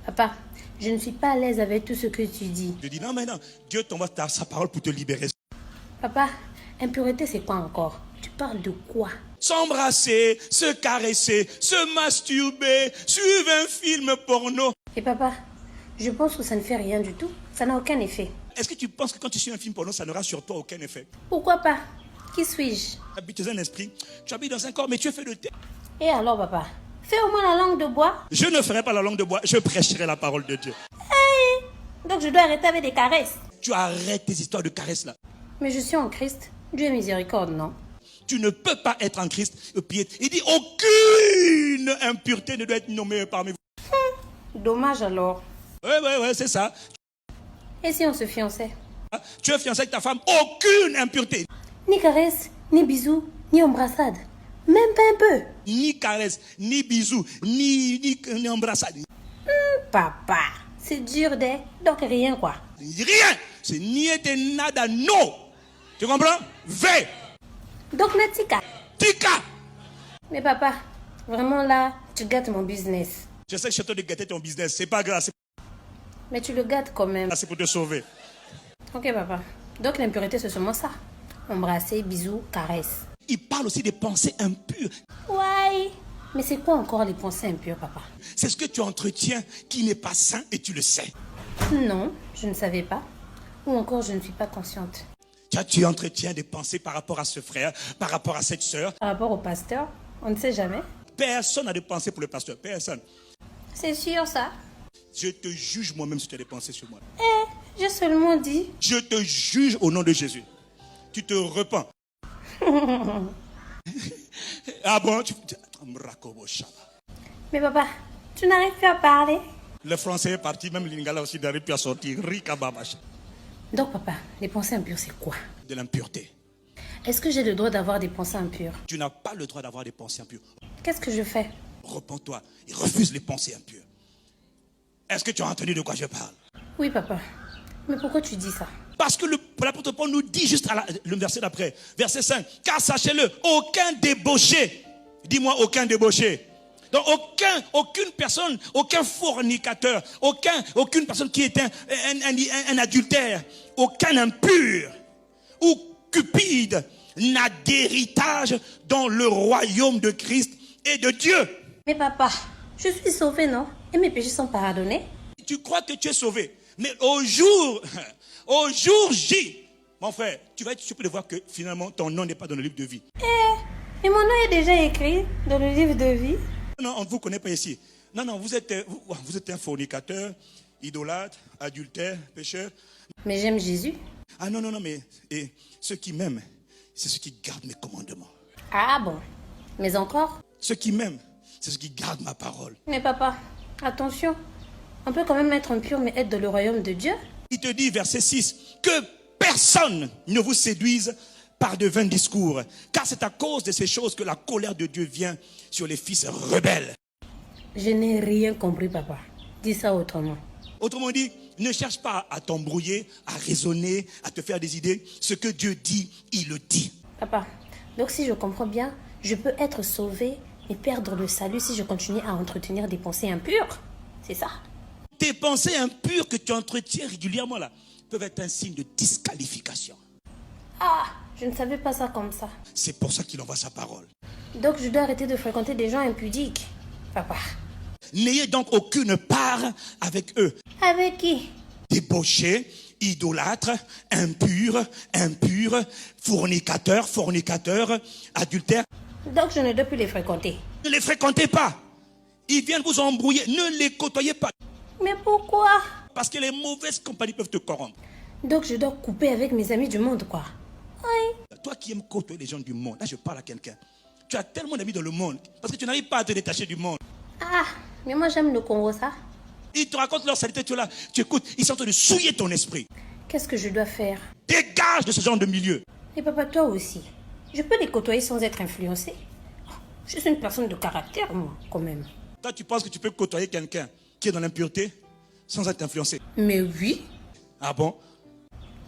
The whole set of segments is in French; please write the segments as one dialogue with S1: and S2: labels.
S1: Papa, je ne suis pas à l'aise avec tout ce que tu dis.
S2: Je dis non, mais non. Dieu t'envoie sa parole pour te libérer.
S1: Papa, impureté, c'est quoi encore? Tu parles de quoi?
S2: S'embrasser, se caresser, se masturber, suivre un film porno.
S1: Et papa, je pense que ça ne fait rien du tout. Ça n'a aucun effet.
S2: Est-ce que tu penses que quand tu suis un film porno, ça n'aura sur toi aucun effet?
S1: Pourquoi pas? Qui suis-je?
S2: Tu habites dans un esprit, tu habites dans un corps, mais tu es fait de terre.
S1: Et alors, papa? Fais au moins la langue de bois.
S2: Je ne ferai pas la langue de bois, je prêcherai la parole de Dieu.
S1: Hey! Donc je dois arrêter avec des caresses.
S2: Tu arrêtes tes histoires de caresses là.
S1: Mais je suis en Christ. Dieu est miséricorde, non?
S2: Tu ne peux pas être en Christ. Il dit aucune impureté ne doit être nommée parmi vous.
S1: Dommage alors.
S2: Ouais, c'est ça.
S1: Et si on se fiançait?
S2: Tu es fiancé avec ta femme, aucune impureté.
S1: Ni caresse, ni bisous, ni embrassade. Même pas un peu.
S2: Ni caresse, ni bisous, ni embrassade.
S1: Papa, c'est dur de... Donc rien quoi.
S2: Rien. C'est niente nada, no. Tu comprends? V.
S1: Donc Natika.
S2: Tika.
S1: Mais papa, vraiment là, tu gâtes mon business.
S2: Je sais que je suis en train de gâter ton business. C'est pas grave.
S1: Mais tu le gâtes quand même.
S2: C'est pour te sauver.
S1: Ok papa. Donc l'impureté c'est seulement ça. Embrasser, bisous, caresses.
S2: Il parle aussi des pensées impures.
S1: Ouais. Mais c'est quoi encore les pensées impures, papa?
S2: C'est ce que tu entretiens qui n'est pas sain et tu le sais.
S1: Non, je ne savais pas. Ou encore je ne suis pas consciente.
S2: Tu entretiens des pensées par rapport à ce frère, par rapport à cette sœur.
S1: Par rapport au pasteur, on ne sait jamais.
S2: Personne n'a de pensée pour le pasteur. Personne.
S1: C'est sûr ça.
S2: Je te juge moi-même si tu as des pensées sur moi.
S1: J'ai seulement dit.
S2: Je te juge au nom de Jésus. Tu te repens. Ah bon?
S1: Mais papa, tu n'arrives plus à parler.
S2: Le français est parti, même l'ingala aussi n'arrive plus à sortir.
S1: Donc papa, les pensées impures c'est quoi?
S2: De l'impureté.
S1: Est-ce que j'ai le droit d'avoir des pensées impures?
S2: Tu n'as pas le droit d'avoir des pensées impures.
S1: Qu'est-ce que je fais?
S2: Repens-toi et refuse les pensées impures. Est-ce que tu as entendu de quoi je parle?
S1: Oui papa, mais pourquoi tu dis ça?
S2: Parce que l'apôtre Paul nous dit juste le verset d'après, verset 5, car sachez-le, aucun débauché, dis-moi aucun débauché, donc aucune personne, aucun fornicateur, aucune personne qui est un adultère, aucun impur ou cupide n'a d'héritage dans le royaume de Christ et de Dieu.
S1: Mais papa, je suis sauvée, non? Et mes péchés sont pardonnés?
S2: Tu crois que tu es sauvé, mais au jour J, mon frère, tu vas être surpris de voir que finalement ton nom n'est pas dans le livre de vie.
S1: Et mon nom est déjà écrit dans le livre de vie?
S2: Non, on ne vous connaît pas ici. Non, vous êtes un fornicateur, idolâtre, adultère, pécheur.
S1: Mais j'aime Jésus.
S2: Ah non, mais ceux qui m'aiment, c'est ceux qui gardent mes commandements.
S1: Ah bon? Mais encore?
S2: Ceux qui m'aiment, c'est ceux qui gardent ma parole.
S1: Mais papa, attention. On peut quand même être impur mais être dans le royaume de Dieu.
S2: Il te dit, verset 6, que personne ne vous séduise par de vains discours, car c'est à cause de ces choses que la colère de Dieu vient sur les fils rebelles.
S1: Je n'ai rien compris, papa. Dis ça autrement.
S2: Autrement dit, ne cherche pas à t'embrouiller, à raisonner, à te faire des idées. Ce que Dieu dit, il le dit.
S1: Papa, donc si je comprends bien, je peux être sauvé et perdre le salut si je continue à entretenir des pensées impures. C'est ça?
S2: Tes pensées impures que tu entretiens régulièrement là peuvent être un signe de disqualification.
S1: Ah, je ne savais pas ça comme ça.
S2: C'est pour ça qu'il envoie sa parole.
S1: Donc je dois arrêter de fréquenter des gens impudiques, papa.
S2: N'ayez donc aucune part avec eux.
S1: Avec qui?
S2: Débauchés, idolâtres, impurs, fornicateurs, adultères.
S1: Donc je ne dois plus les fréquenter.
S2: Ne les fréquentez pas. Ils viennent vous embrouiller. Ne les côtoyez pas.
S1: Mais pourquoi?
S2: Parce que les mauvaises compagnies peuvent te corrompre.
S1: Donc je dois couper avec mes amis du monde, quoi. Oui.
S2: Toi qui aimes côtoyer les gens du monde, là je parle à quelqu'un. Tu as tellement d'amis dans le monde parce que tu n'arrives pas à te détacher du monde.
S1: Ah, mais moi j'aime le Congo, ça.
S2: Ils te racontent leur saleté, tu es là, tu écoutes, ils sont en train de souiller ton esprit.
S1: Qu'est-ce que je dois faire?
S2: Dégage de ce genre de milieu.
S1: Et papa, toi aussi. Je peux les côtoyer sans être influencé. Je suis une personne de caractère, moi, quand même.
S2: Toi, tu penses que tu peux côtoyer quelqu'un qui est dans l'impureté sans être influencé?
S1: Mais oui.
S2: Ah bon?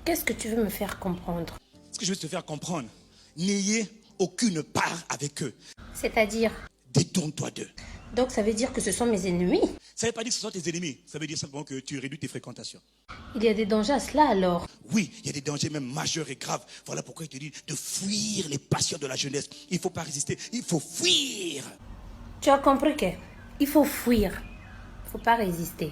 S1: Qu'est-ce que tu veux me faire comprendre?
S2: Ce que je veux te faire comprendre, n'ayez aucune part avec eux.
S1: C'est-à-dire?
S2: Détourne-toi d'eux.
S1: Donc ça veut dire que ce sont mes ennemis?
S2: Ça ne veut pas dire que ce sont tes ennemis. Ça veut dire simplement que tu réduis tes fréquentations.
S1: Il y a des dangers à cela alors.
S2: Oui, il y a des dangers même majeurs et graves. Voilà pourquoi il te dit de fuir les passions de la jeunesse. Il ne faut pas résister, il faut fuir.
S1: Tu as compris que il faut fuir. Il ne faut pas résister.